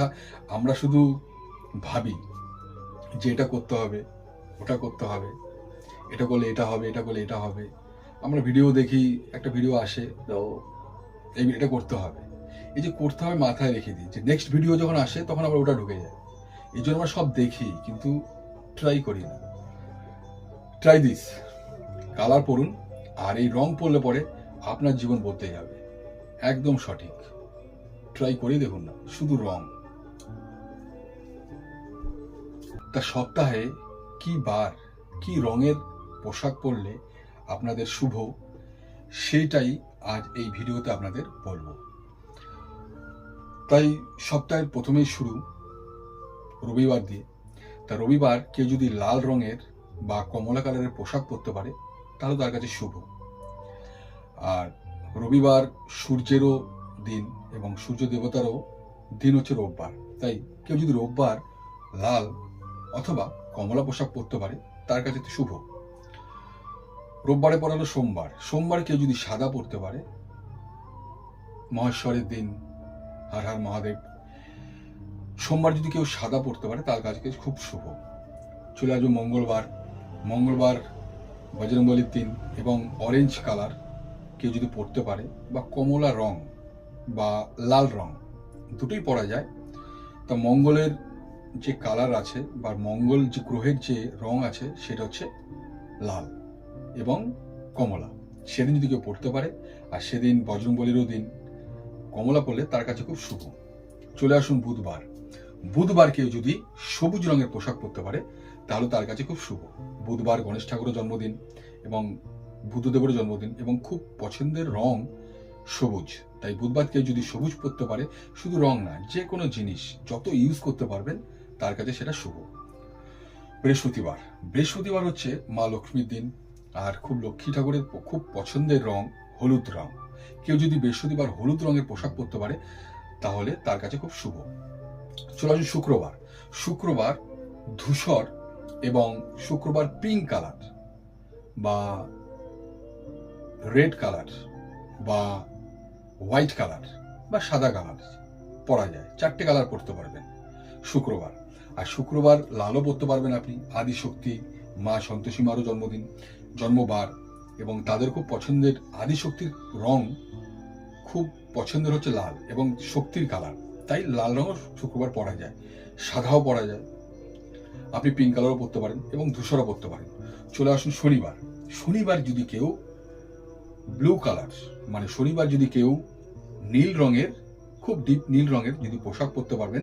কথা, আমরা শুধু ভাবি যে এটা করতে হবে, ওটা করতে হবে, এটা করলে এটা হবে, এটা করলে এটা হবে। আমরা ভিডিও দেখি, একটা ভিডিও আসে, তো এটা করতে হবে। এই যে করতে হবে মাথায় রেখে দিই, যে নেক্সট ভিডিও যখন আসে তখন আবার ওটা ঢুকে যায়। এই জন্য আমরা সব দেখি কিন্তু ট্রাই করি না। ট্রাই দিস, কালার পড়ুন, আর এই রং পড়লে পরে আপনার জীবন বদলে যাবে। একদম সঠিক, ট্রাই করেই দেখুন না, শুধু রং। তা সপ্তাহে কি বার, কি রঙের পোশাক পরলে আপনাদের শুভ, সেইটাই আজ এই ভিডিওতে আপনাদের বলবো। তাই সপ্তাহের প্রথমেই শুরু রবিবার দিয়ে। তা রবিবার কেউ যদি লাল রঙের বা কমলা কালারের পোশাক পরতে পারে তাহলে তার কাছে শুভ। আর রবিবার সূর্যেরও দিন এবং সূর্য দেবতারও দিন হচ্ছে রোববার। তাই কেউ যদি রোববার লাল অথবা কমলা পোশাক পরতে পারে তার কাছে তো শুভ। রোববারে পড়ালো সোমবার, সোমবারে কেউ যদি সাদা পরতে পারে, মহেশ্বরের দিন, হর হর মহাদেব, সোমবার যদি কেউ সাদা পরতে পারে তার কাছে খুব শুভ। চলে আসবে মঙ্গলবার, মঙ্গলবার বজরংবলীর দিন এবং অরেঞ্জ কালার কেউ যদি পরতে পারে, বা কমলা রং বা লাল রং দুটোই পরা যায়। তা মঙ্গলের যে কালার আছে বা মঙ্গল যে গ্রহের যে রং আছে সেটা হচ্ছে লাল এবং কমলা। সেদিন যদি কেউ পড়তে পারে, আর সেদিন বজরংবলীরও দিন, কমলা পরলে তার কাছে খুব শুভ। চলে আসুন বুধবার, বুধবার কেউ যদি সবুজ রঙের পোশাক পরতে পারে তাহলে তার কাছে খুব শুভ। বুধবার গণেশ ঠাকুরের জন্মদিন এবং বুদ্ধদেবের জন্মদিন এবং খুব পছন্দের রং সবুজ। তাই বুধবার কেউ যদি সবুজ পরতে পারে, শুধু রং না, যে কোনো জিনিস যত ইউজ করতে পারবেন তার কাছে সেটা শুভ। বৃহস্পতিবার, বৃহস্পতিবার হচ্ছে মা লক্ষ্মীর দিন, আর খুব লক্ষ্মী ঠাকুরের খুব পছন্দের রং হলুদ রং। কেউ যদি বৃহস্পতিবার হলুদ রঙের পোশাক পরতে পারে তাহলে তার কাছে খুব শুভ। চলে আসুন শুক্রবার, শুক্রবার ধূসর এবং শুক্রবার পিঙ্ক কালার বা রেড কালার বা হোয়াইট কালার বা সাদা কালার পরা যায়। 4টে কালার পরতে পারবেন শুক্রবার। আর শুক্রবার লালও পরতে পারবেন আপনি। আদিশক্তি মা সন্তোষী মারও জন্মদিন, জন্মবার, এবং তাদের খুব পছন্দের আদিশক্তির রং খুব পছন্দের হচ্ছে লাল এবং শক্তির কালার। তাই লাল রঙও শুক্রবার পরা যায়, সাদাও পরা যায়, আপনি পিঙ্ক কালারও পরতে পারেন এবং ধূসরও পরতে পারেন। চলে আসুন শনিবার, শনিবার যদি কেউ ব্লু কালার, মানে শনিবার যদি কেউ নীল রঙের, খুব ডিপ নীল রঙের যদি পোশাক পরতে পারবেন